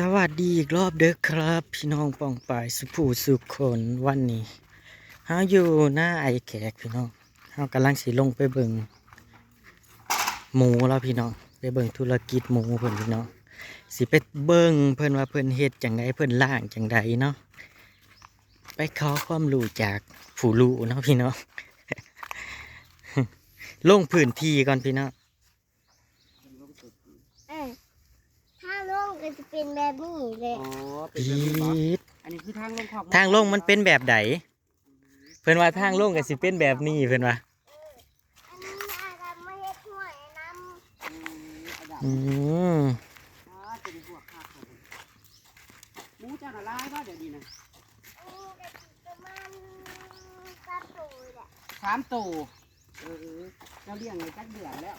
สวัสดีอีกรอบเด้อครับพี่น้องปองปายสุผู้สุคนวันนี้เฮาอยู่หน้าไอแขกพี่น้องเฮากำลังสิลงไปเบิ่งหมูแล้วพี่น้องไปเบิ่งธุรกิจหมูเพิ่นพี่น้องสิไปเบิ่งเพิ่นว่าเพิ่นเฮ็ดจังไดเพิ่นล่างจังไดเนาะไปขอความรู้จากผู้รู้เนาะพี่น้อง ลงพื้นที่ก่อนพี่น้อง ถ้าลงก็จะเป็นแบบนี้เลย อ๋อเป็น ปี แบบนี้บ่ ด อันนี้คือทางลงของ ทางลงมันเป็นแบบใดเพิ่นว่าทางลงก็สิเป็นแบบนี้เพิ่นว่า อันนี้อาจจะไม่ให้ถ้วยน้ำ อืม เป็นพวกข้าวของหมูจะละลายป่ะเดี๋ยวนี้นะ อันนี้ก็จะประมาณสักตัวแหละ 3 ตัวเจ้าเลี้ยงเลยจักเดือนแล้ว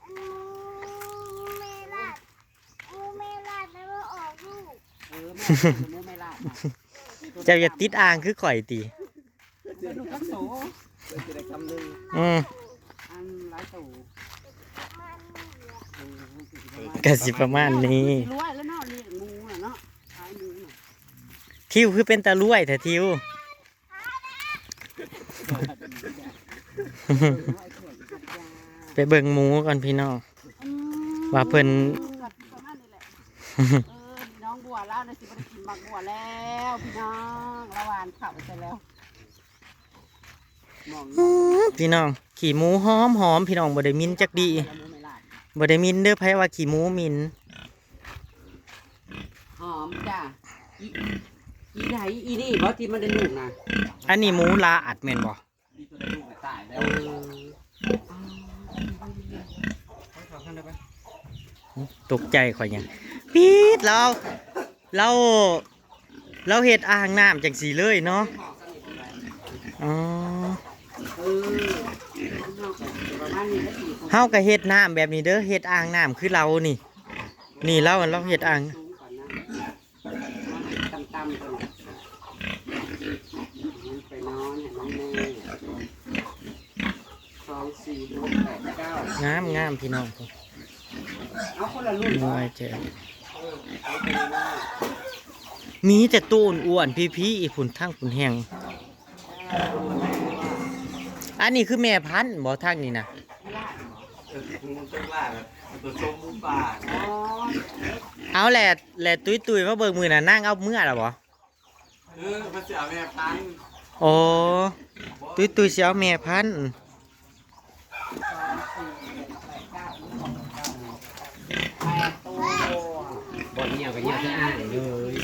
อันนี้เมลาดเมลาดแล้วก็ออกลูก แม่เป็นหมูไม่ลาด เจ้าอย่าติดอ่างคือข่อยติ เป็นลูกกักโสจะได้คำนึง อืม อันหลายตัว มัน ก็สิประมาณนี้ รวยแล้วเนาะเลี้ยงหมูน่ะเนาะขายหมูน่ะ ทิวคือเป็นตาลุ่ยแต่ทิว ไปเบิ่งหมูก่อนพี่น้อง ว่าเพิ่น ประมาณนี้แหละน้องบัวแล้วนะสิบ่ได้กินหมักบัวแล้วพี่น้องระหวานข้าวไปแล้วมอง พี่น้องขี่หมูหอมหอมพี่น้องบ่ได้มินจักดี หมูไม่ลาด บ่ได้มินเด้อไผว่าขี่หมูมิน หอมจ้ะอีไหนอีนี่บ่ที่มันได้ลูกนะ อันนี้หมูลาอัดแม่นบ่ มีตัวได้ลูกตายแล้วเขาทำได้ปะ ตกใจข่อยหยังปี๊ดเราเฮ็ดอ่างน้ำจังซี่เลยเนาะอ๋อ ประมาณนี้แล้วสี่คน เฮาก็เฮ็ดน้ำแบบนี้เด้อเฮ็ดอ่างน้ำคือเรานี่ นี่เราเฮ็ดอ่าง สูงก่อนนะต่ำๆก่อนไปนอนเห็นน้องแม่2 4 6 8 9 งามพี่น้อง เอาคนละรุ่น มวยเจอมีแต่ตูนอ้วนพี่อีผุนทั้งผุนแหงอันนี้คือแม่พันธุ์บ่ทางนี้นะเอาแหละตุยมาเบิ่งมือน่ะนั่งเอาเมื่อล่ะบ่ มันจะเอาแม่พันธุ์ โอ้ตุยสิเอาแม่พันธุ์ บอลเนี่ยกับเนี่ยจะอ่านเลย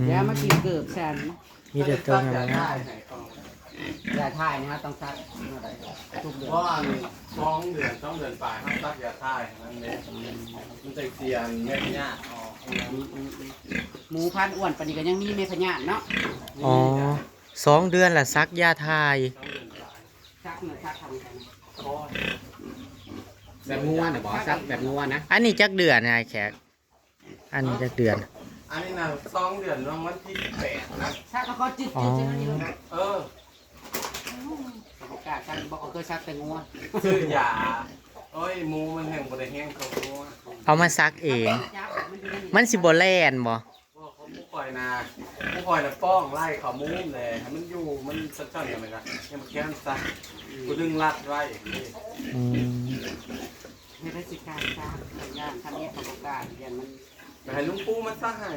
แล้วมากินเกือบฉัน มีแต่ตัวงาม ยาถ่ายนะฮะต้องซักทุกเดือน เพราะอัน2 เดือนปลายเขาตัดยาท่ายนั่นเองมันจะเสียนแม่พญาออก หมูพันอ้วนปานนี้ก็ยังมีเมฆญาณเนาะ อ๋อ2 เดือนละซักยาทาย ซักเนื้อซักทำกัน แบบงัวนะบอซักแบบงัวนะ อันนี้จักเดือนนายแขกอันนี้จักเดือน อันนี้นะ2 เดือนวันที่18นะ ซักแล้วก็จืดๆจะนี่ลง เออ ประกาศกันบอกเคยซักแต่งัว ซื้อยาโอ้ยหมูมันแห้งบ่ได้แห้งเขาหัว เอามาซักเอง มันสิบ่แล่นบ่ เพราะเขาผู้ปล่อยนาป้องไล่เขามุ้มเลยให้มันอยู่มันสักเท่านี้มันก็ยังมันแค่นซะกูดึงรัดไว้ อืม ในราชการซักสัญญาณทำเนียบประกาศเรียนมัน ไปให้ลุงปู่มันซักให้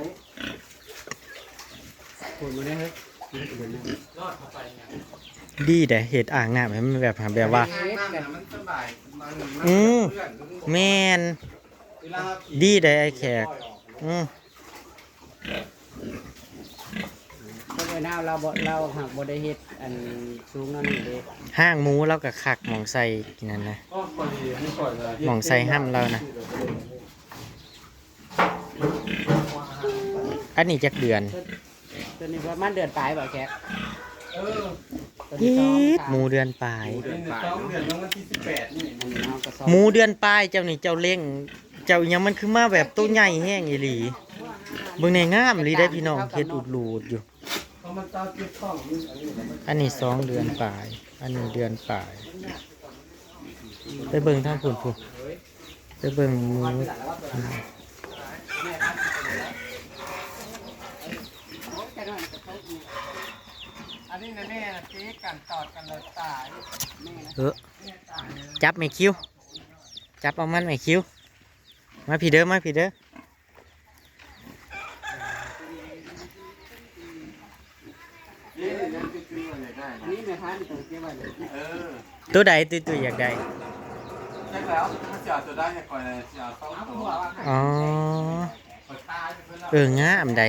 คนมาได้เฮ้ย รอดเข้าไปเนี่ย ดีแต่เฮ็ดอ่างน้ำให้มันแบบว่า น้ำน่ะมันสบายมัน อืม เพื่อน แม่น เวลาเราขี่ ดีได้ไอ้แขก อืม ก็เลยน่าเราหักบไดเฮ็ดอันสูงนั่นนี่เด้ ห้างหมูเราก็คักหมองใส่กินนั่นนะ ก็พอดีให้ก่อนเลย หม่องใส่ห้ำเรานะ อันนี้จักเดือน ตัวนี้ประมาณเดือนปลายบ่แก เออ ตัว อี ที่สอง ดหมูเดือนปลาย เดือน2 เดือนแล้ววันที่18นี่ อันนี้เอากระสอบ หมูเดือนปลายเจ้านี่เจ้าเล่ง เจ้าอิหยังมันคือมาแบบตัวใหญ่แห้งอีหลีเบิ่งในงามอีหลีได้พี่น้องเฮ็ดอูดๆอยู่ เพราะมันตาเก็บต้องนี่อันนี้มัน อันนี้2 เดือนปลาย อันนี้เดือนปลาย เ ไปเบิ่งทางผุนผุนไปเบิ่งหมู แค่นั้นก็ตกนี่ อันนี้แน่ๆนะเจ๊กันตอดกันเลยตาย แม่นะ จับไม่คิ้วจับเอามันไม่คิ้วมาพี่เด้อมาพี่เด้อ นี่นั่นคืออะไรได้ อันนี้แม่ค้ามีตัวเก็บไว้เลย เออ ตัวใดตัวอยากได้ ใช่แล้วถ้าจะเอาตัวได้ให้ก่อนเลยจะเอาเข้า เอา ตั หั ว วว่า อ๋อ เปิดตาให้เพื่อนเรา งามใด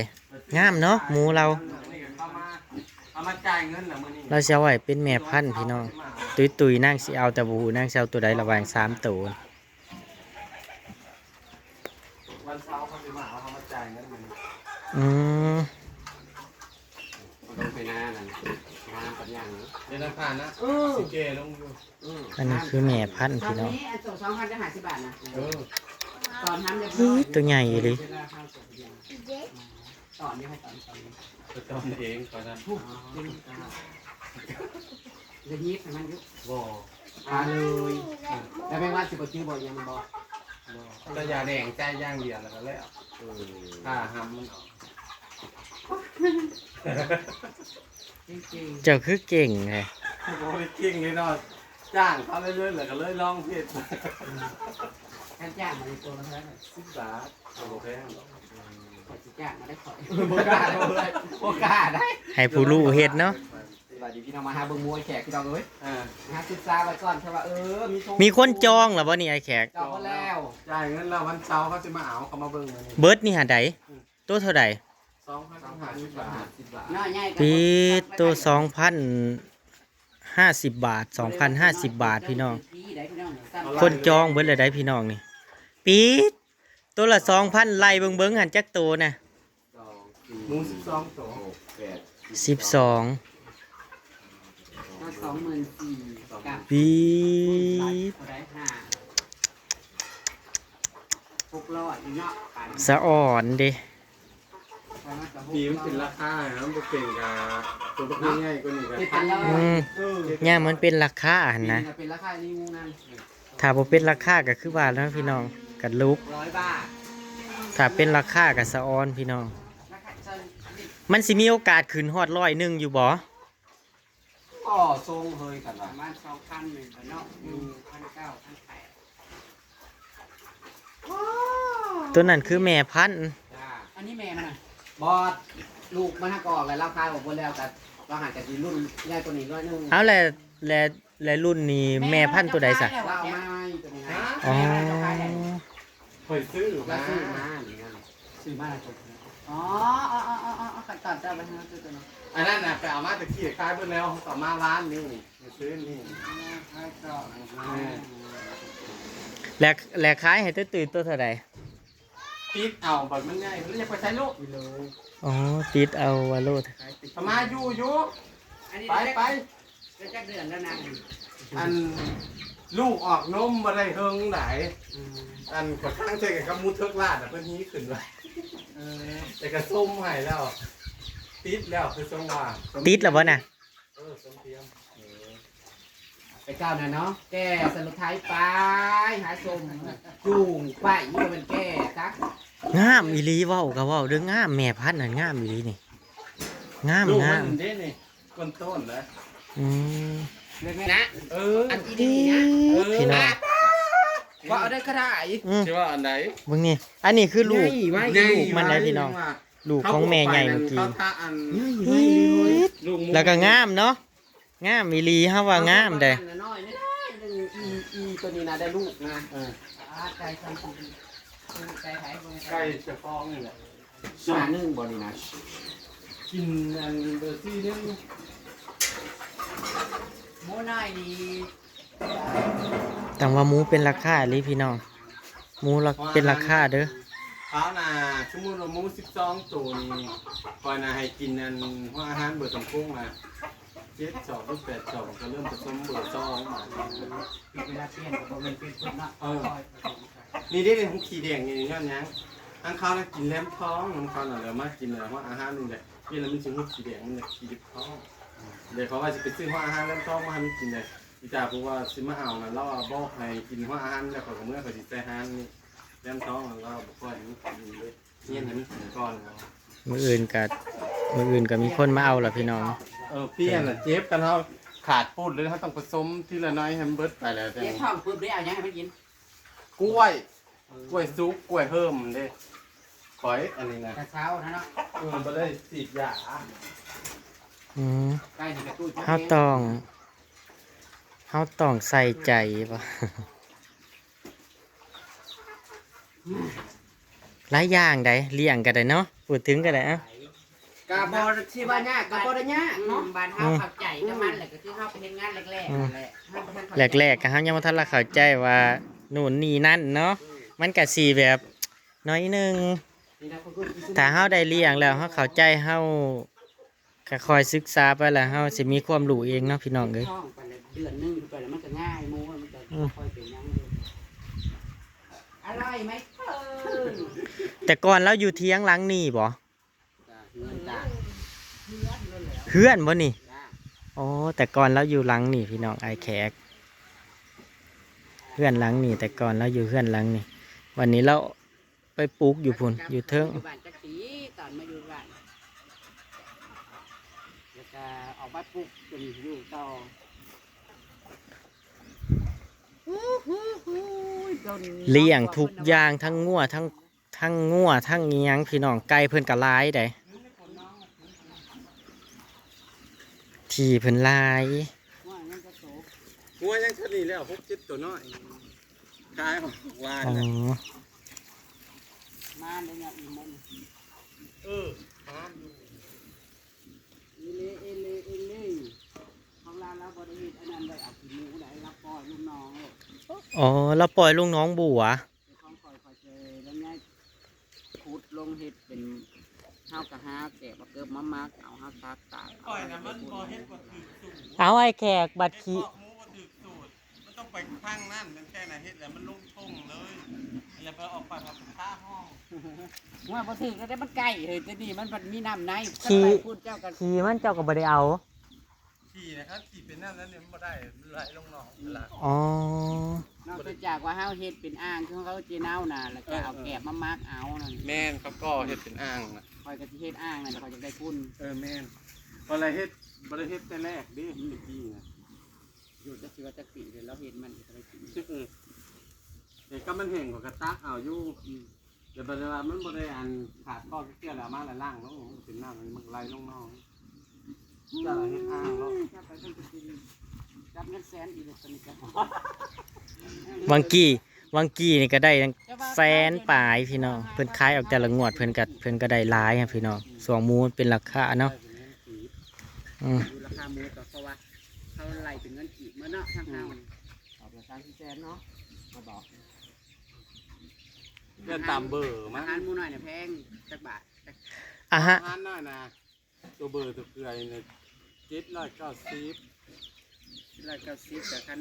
งามเนาะหมูเรา นี่ก็เอามาจ่ายเงินเหรอมื้อนี้ เราจะเอาไว้เป็นแม่พันธุ์พี่น้องตุยนั่งสิเอาแต่บูนั่งสิเอาตัวใดระหว่าง3ตัว วันเสาร์เขาจะมาเอาเขามาจ่ายเงินมื้อนี้ อืม ลงไปหน้านั่นงานปัญญา เดี๋ยวนั้นผ่านนะสิเกลงอยู่ อันนี้คือแม่พันธุ์ ตอ พี่ น น้อง นี้อันส่ง2,050 บาทนะ เออ ตอนทำเรียบร้ อี๋ อย ตัวใหญ่เลย เวลาเข้าส่งเดียว เด็ก ตอนนี้ให้ตอนนี้ จะจำเองก่อนนะ จะยิบให้มันยุบ บ่ มาเลยแล้วไม่ว่าสิบชื่อบอกยังมันบอก แต่ยาแดงใจย่างเดียวแล้วก็แล้วถ้าหำมันออก จริง เจ้าคือเก่งเลย โอ้ยจริงเลยเนาะจ้างเขาเรื่อยๆเลยก็เลยลองผิด ๆการจ้างมาในตัวมันเท่าไหร่ 10 บาทโอเค ขอจะจ้างมาได้ขอย โบกล้าเลยโบกล้าได้ ให้ผู้รู้เฮ็ดเนาะ สวัสดีพี่น้องมาหาเบิ่งมวยแขกพี่น้องเอ้ย หาศึกษาไว้ก่อนใช่ป่ะมีคนจองเหรอวะนี่ไอ้แขก จองก็แล้ว จ่ายเงินแล้ววันเสาร์เขาจะมาเอาเขามาเบิ่งเลย เบิร์ดนี่หาใดตัวเท่าใด 2,550 บาท น้อยใหญ่ ปีตัว2,050 บาท 2,050 บาทพี่น้อง คนจองเบิดเลยได้พี่น้องนี่ปีดตัวละ 2,000ไล่เบิ่งหันจักตัวนะ หมู12 ตัว 12 24,000กับ ปีด ได้600อีกเนาะปาน สะอ่อนเด้ ปีมันเป็นราคานะมันเป็นกับตัวพวกง่ายๆกว่านี้กัน อืมเนี่ยมันเป็นราคาหั่นนะ เป็นราคารีวิวนั่น ถ้าบ่เป็นราคาก็คือว่าแล้วพี่น้องกัดลุก 100 บาท ถ้าเป็นราคาก็สะอ่อนพี่น้อง ราคาจะ มันสิมีโอกาสขึ้นฮอด100อยู่บ่ ก็ทรงเฮยกัน ป ว่า ระมาณ2,000หนึ่งเนาะ1,900 1,800 ตัวนั้นคือแม่พันธุ์ จ้า อันนี้แม่มันน่ะ บอดลูกมันก่อนแล้วเราคายออกบนแล้วแต่เราหาจากรุ่นใหญ่กว่านี้ร้อยนึง เอาและรุ่นนี้แม่พันธุ์ตัวใดซะ เราไม่ตัวนี้นะ อ๋อ เคยซื้อ เรา มา ซื้อมาอย่างนั้น ซื้อมาแล้วจบอ๋อขัดตัดเจ้าไปทางตัวนั้น อันนั้นน่ะไปเอามาตะกี้ขายเพิ่นแล้วต่อมาร้านนี่มาซื้อนี่ ให้ต่อ และขายให้ตื่นตัวเท่าใด ติดเอาแบบมันง่ายมันอยากไปใช้ลูก อ๋อติดเอาวาโลด ต่อมาอยู่ อันนี้ ไป ได้จักเดือนแล้วนะ อันลูกออกนมบ่ได้เฮิงไหนอันกระทั่งใจกับมูเทิกลาดเพิ่นฮี้ขึ้นไว้แต่ก็ส้มให้แล้วติดแล้วคือส้มว่า ติดแล้วบ่น่ะ ส้มเทียม ไปเจ้าน่ะเนาะแก่สรุปท้ายไปหาชมจูงไปนี่มันแก่ซัก งามอีหลีเว้าก็เว้าเด้องามแม่พันธุ์น่ะงามอีหลีนี่งาม ลูก งา มั ม นเด้นี่ก้นต้นนะ อืม เรื่องนะ เออ อันดีๆนะ พี่น้อง ว่าเอาได้ก็ได้ อืม ใช่ว่าอันไหน เบิ่งนี่อันนี้คือลูก ไว้ ลูกมันนะพี่น้อง ลูกของแม่ใหญ่เมื่อกี้ เขาทาอัน อีด ลูกหมู แล้วก็งามเนาะงามอีหลีเฮาว่างามเด้ น้อยไม่ได้อีตัวนี้นะได้ลูกนะ ใจทำคุณใจหายไป ไก่จะฟองนี่แหละ สานึ่งบอนี่นะ กินอันเบอร์ซี่นึง โมน้อยดี แต่ว่าหมูเป็นราคาอีหลีพี่น้องหมูเป็นราคาเด้อ เขาน่ะสมมุติว่าหมู12ตัวนี่คอยน่ะให้กินอันหัวอาหารเบอร์สำพุงน่ะ7 2หรือ8 2ก็เริ่มผสมเบอร์2มา ปิดเวลาเปลี่ยนกับเป็นเป็นคนละ นี่ได้เป็นขี้แดงนี่ย้อนหยังอันเขาน่ะกินแหลมท้องมันเขาน่ะแล้วมากินหัวอาหารนี่แหละเวลามันสิหุบขี้แดงมันน่ะขี้ดิบท้องเดี๋ยวเขาว่าสิไปซื้อหัวอาหารแหลมท้องมาให้มันกินเลย พี่จ่าบอกว่าสิมาเอานะเราบอกให้กินหัวอาหารแล้วก็เมื่อเขาสิใส่อาหารนี่แล้มท้องเราบอกก่อนนี่กินเลยเงี้ยนั้นกินก่อนเนาะ มื้ออื่นก็มีคนมาเอาล่ะพี่น้อง พี่อันน่ะเจ็บกันเขาขาดพูดเลยเขาต้องผสมทีละน้อยให้มันเบิดไปแล้วแต่ เจ๊ท้องปุ๊บได้เอายังให้มันกิน กล้วยซุกกล้วยเพิ่มเด้ขอยอันนี้นะ แต่เช้านะเนาะ บ่ได้ฉีดยา อืม ใกล้ถึงกระตุ้น เฮาต้องใส่ใจป่ะ หลายอย่างได้เลี้ยงก็ได้เนาะพูดถึงก็ได้อะ กะบ่ที่ว่ายากกะบ่ได้ยากเนาะ บ้านเฮาเข้าใจกับมันแหละก็คือเฮาไปเฮ็ดงานแรกๆนั่นแหละเฮาบ่ทันเข้าใจ แรกๆก็เฮายังบ่ทันละเข้าใจว่านู่นนี่นั่นเนาะมันก็สิแบบน้อยหนึง นี่นะคุณคุณ ถ้าเฮาได้เลี้ยงแล้วเฮาเข้าใจเฮาก็คอยศึกษาไปแล้วเฮาสิมีความรู้เองเนาะพี่น้องเอ้ย ท้องไปแล้วเดือนหนึงไปแล้วมันก็ง่ายหมูมันก็ค่อยเป็นยังอร่อยไหมเพิ่น แต่ก่อนเราอยู่เถียงหลังนี่บ่ จ้ะเงินจ้ะ เฮือนบ่นี่ จ้ะ อ๋อแต่ก่อนเราอยู่หลังนี่พี่น้องไอแขกเฮือนหลังนี่แต่ก่อนเราอยู่เฮือนหลังนี่วันนี้เราไปปลูกอยู่พุ่นอยู่เทิง อยู่บ้านจักปีตอนมาอยู่บ้านแล้วก็ออกบ้านปุ๊บจนอยู่ต่อจน เลี้ยงทุกอย่างทั้งงัวทั้งงัวทั้งอิหยังพี่น้องไก่เพิ่นก็หลายได้ที่เพิ่นหลาย ว่างั้นก็โส หัวยังเท่านี้แล้ว6-7ตัวน้อยขายของวาน อ๋อ น่ะ มาเลยเนี่ยอีมน ห้ามอยู่ เอเลของร้านเราบริษัทอันนั้นได้เอาขี้หมูได้รับปล่อยลูกน้องเลย อ๋อเราปล่อยลูกน้องบัว ของคอยเจอแล้วไงขุดลงเห็ดเป็นข้าวกะฮาแกะมาเกิบมะมักเอาห้าซักตาก ปล่อยนะมันบ่เฮ็ดบ่ถูกสูตร เอาไอแขกบัตรขี้ หมูบ่ถูกสูตรมันต้องไปข้างนั่นมันแค่น่ะเฮ็ดแล้วมันลงทุ่งเลยแล้วพอออกไปพอท่าห้อง ว่าพอถึงก็ได้มันไก่เฮ้ยแต่นี่มันมีน้ำในพูดเจ้ากัน ขี้มันเจ้าก็บ่ได้เอา ขี่นะครับขี่เป็นนั่นแล้วเนี่ยมันบ่ได้มันไหลลงหนองเวลา อ๋อ นอกจากว่าเฮาเห็ดเป็นอ่างที่เขาเจเน่าน่ะแล้วก็เอาแกะมะมักเอานั่น แม่นเขาก็เฮ็ดเป็นอ่างนะ คอยกะที่เห็ดอ่างนั่นคอยจะได้คุณ แม่นบ่ได้เฮ็ดบ่ได้เฮ็ดแต่แรกดิเมื่อกี้นะ อยู่จะสิว่าจะปีเลยเราเห็นมันจะได้กิน เด็กก็มันแห้งกว่ากระตักเอาอยู่เดี๋ยวบัดว่ามันบ่ได้อันขาดข้อเกี่ยวแล้วมาแล้วล่างลงมันเป็นน้ำมันไหลลงหนองจะเฮ็ดอ่างเนาะ จับไปต้องไปกินจับเงินแสนอีกเลยตอนนี้กัน วังกี้นี่ก็ได้ตั้งแสนปลายพี่น้องเพิ่นขายออกแต่ละงวดเพิ่นก็ได้หลายครับพี่น้องสองหมูเป็นราคาเนาะอืม ดูราคาหมูก็เพราะว่าเขาไล่เป็นเงินกีบเมื่อเนาะทางเฮาเอาไป30 แสนเนาะมาบอก เดินตามเบอร์ อา มา หารหมูน้อยเนี่ยแพงจักบาทจัก อ่ะฮะ อาหารน้อยนะตัวเบอร์ตัวเกลือเนี่ย790 190แต่คัน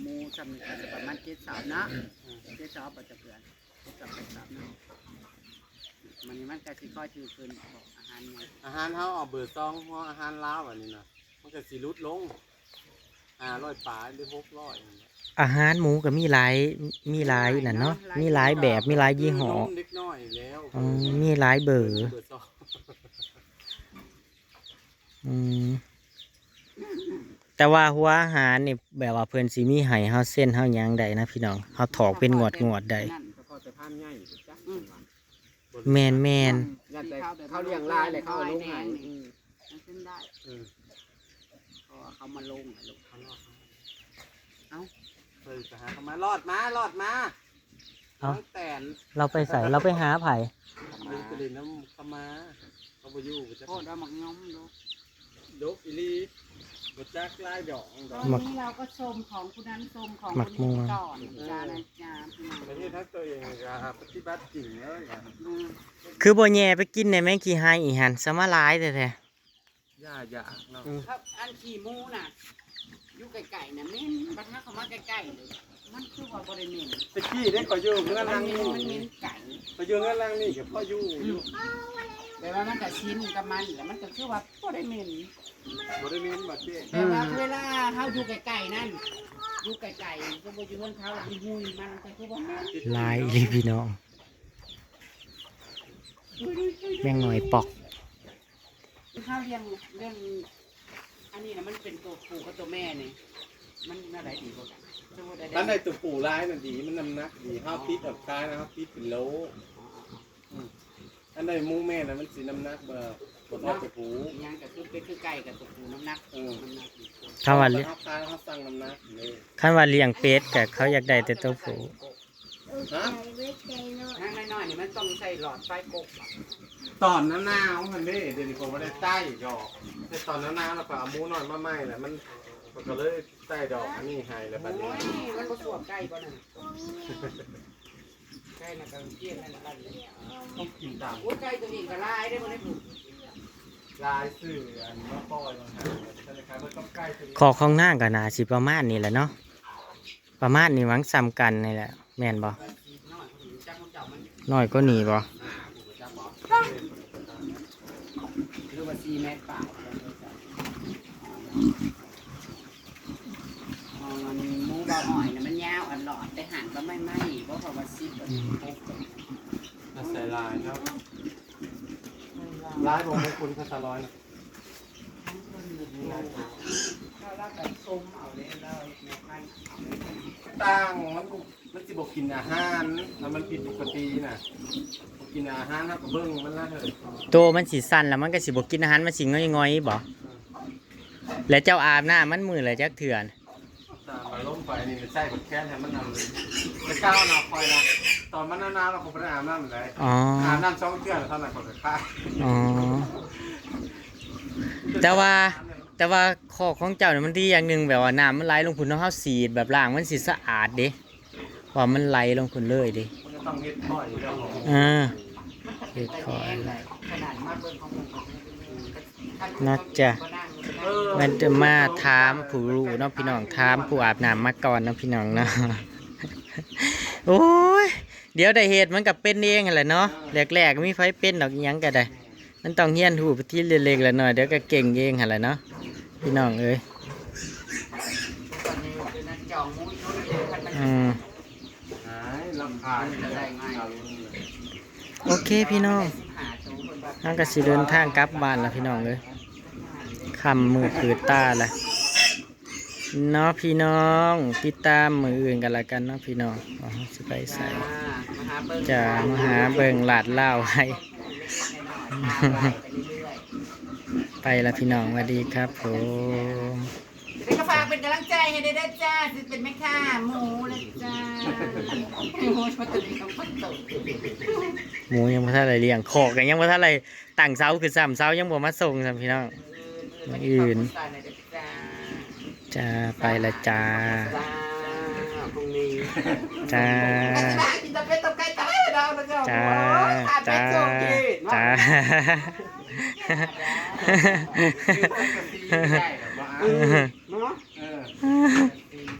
หมูซ้ำนี่ก็ประมาณ73เนาะ73บ่จะเปลือน73เนาะมันนี่มันก็สิค่อยถือขึ้นบอกอาหารเนี่ย อาหารเขาเอาเบอร์2เพราะอาหารลาวอันนี้นะมันก็สิลดลง500ปลายหรือ600นั่นแหละ อาหารหมูก็มีหลายนั่นเนาะมีหลายแบบมีหลายยี่ห้อ นมเล็กน้อยแล้ว อืมมีหลายเบอร์ เบอร์2 อืมแต่ว่าหัวอาหารนี่แบบว่าเพิ่นสิมีให้เฮาเส้นเฮาหยังได้นะพี่น้องเฮาถอกเป็นงวดได้ นั่นก็พอจะพานง่ายจ้ะ แม่น ยันแต่เขาเลี้ยงลายเลยเขาเอาลงให้มันขึ้นได้เพราะว่าเขามาลงอะลูก เฮ้ยไปหาเขามารอดมาน้องแตน เราไปใส่เราไปหาไผ ไปเล่นน้ำเขามาเขาไปอยู่จะ โคตรเอาหมักง้อมดู ยกอีลีบจักลายดอก ตอนนี้เราก็ชมของคุณนั้นชมของคุณนี้ก่อนจานะจาพี่น้อง ประเทศทั้งตัวเองก็ปฏิบัติจริงเลยอ่ะ คือบ่แย่ไปกินได้แม่งขี้หายอีหันซะมาหลายแท้ ย่าเนาะ ครับอันขี่มูน่ะอยู่ไก่ๆน่ะเม่นบัดถ้าเขามาใกล้ๆเลยมันคือว่าบริเวณ ตะกี้ได้ก็อยู่เงื่อน มั ลั น ง เม่น นี่ มันเม่นไก่ ก็อยู่เงื่อนลังนี่กับพ่ออยู่ แต่ว่ามันก็ชิ้นกับมันแล้วมันก็คือว่าบริเวณ บ่ได้เน้นบัดเจ้ แต่ว่าเวลาเฮาอยู่ไกลๆนั่นอยู่ไกลๆก็บ่อยู่เฮือนเขามีหุยมันก็คือว่าแม่น ลายอีหลีพี่น้องแม่งหน่อยปอก ข้าวเลี้ยงอันนี้นะมันเป็นตัวผู้กับตัวแม่นี่มันน่าได้ดีกว่ากันสมมุติ อันใดตัวปู่ร้ายน่ะดีมันน้ำหนักดีห้าปิดแบบกายนะครับปิดเป็นโลอันใดหมูแม่น่ะมันสิน้ำหนักบ่ทอดตัวปู่ ยังก็คือเป็นคือไก่กับตัวผู้น้ำหนักน้ำหนักดี ถ้าว่าเลี้ยง เฮาคายเฮาสั่งน้ำหนักเลย คันว่าเลี้ยงเป็ดก็เขาอยากได้แต่ตัวผู้ ใจเว้ยใจน้อย นั่งน้อยๆนี่มันต้องใส่หลอดไฟกบ ตอนหนาวๆมันเด้เดี๋ยวนี้ผมบ่ได้ใต้ดอกแต่ตอนหนาวๆแล้วก็เอาหมูน้อยมาใหม่แหละมันก็เลยใต้ดอกอันนี้ให้แล้วบัด โอ้ นี้ ยมันก็สวมไก่ป่ะน่ะ โอ้ยแม่ ไก่น่ะก็เกี้ยงนั่นนั่นเลย ต้องกินตาม โอ้ยไก่ตัวนี้ก็ลายได้บ่ได้ผูก ลายสื่ออันว่าปล่อยมาหาธนาคารมันต้องใกล้ถึง ขอของนางก็น่าสิประมาณนี้แหละเนาะประมาณนี้หวังซ้ำกันนี่แหละแม่นบ่ น้อยผู้จักมันเจ้ามัน น้อยก็หนีบ่ ผู้จักบอกหรือว่า4 เมตรเปล่ามันหมูบ่หอยน่ะมันยาวอันหลอดแต่หั่นก็ไม่ไหม้บ่เพราะว่า10อันนี้ปุ๊บ น่าใส่ลายครับลายผมให้คุณพัสร้อยนะ ถ้าเราแบบส้มเอาเลยเราในพัน ตั้งมันสิบกินอาหารแล้วมันผิดปกติน่ะบ่กินอาหารแล้วก็เบิ่งมันละเถอะ โตมันสิสั้นแล้วมันก็สิบ่กินอาหารมันสิง่อยๆบ่แล้วเจ้าอาบน้ำมันมือละจักเถื่อน ตามมาล้มไฟนี่ใส่บดแค้นให้มันนำเลยจะก้าวนาคอยนะตอนมันหนาวๆเราคงไปอาบน้ำเลย อ๋อ อาบน้ำ2 เทื่อเท่านั้นก็จะฆ่า อ๋อแต่ว่าข้อของเจ้าเนี่ยมันดีอย่างหนึงแบบว่าน้ำมันไหลลงพุ่นเนาะเฮาสีดแบบล้างมันสิสะอาดเด้ว่ามันไหลลงพุ่นเลยเด้ มันจะต้องเฮ็ดถ้อยเรื่องของ อ่า เฮ็ดคอยขนาดมาเบิ่งของผม น่าจะมันจะมาถามผู้รู้เนาะพี่น้องถามผู้อาบน้ำมาก่อนเนาะพี่น้องเนาะ โอ้ยเดี๋ยวได้เหตุมันก็เป็นเองแหละเนาะแรกๆมีไฟเป็นดอกอิหยังก็ได้มันต้องเฮียนหูไปที่เล็กๆแล้วหน่อยเดี๋ยวก็เก่งเองหั่นแหละเนาะพี่น้องเอ้ย ตอนนี้คือนั่นจองมุ้ยนู้นเลยพันมัน อืม หายลำคาญ จะได้ง่าย โอเคพี่น้องเราก็สิเดินทางกลับบ้านแล้วพี่น้องเอ้ยค่ำมืดปืดตาละเนาะพี่น้องติดตามมืออื่นกันละกันเนาะพี่น้องอ๋อสิไปใส่จะมาหาเบิ่งลาดเหล้าให้ไปละพี่น้องสวัสดีครับผม เป็นกระฝากเป็นกำลังใจให้ได้จ้าสิเป็นแม่ค้าหมูเลยจ้าหมูมันตื่นของคนตื่น หมูยังบ่ทันได้เลี้ยงขอกกันยังบ่ทันได้ตั้งเสาคือซ้ำเสายังบ่มาส่งซ้ำพี่น้องอื่นจะไปละจ้า พรุ่งนี้ จ้า กินตะเป็ดตะไก่ตะไก่ดาวนะเจ้า จ้า จ้า จ้า จ้า คือปกติได้แบบว่า เนาะ เออ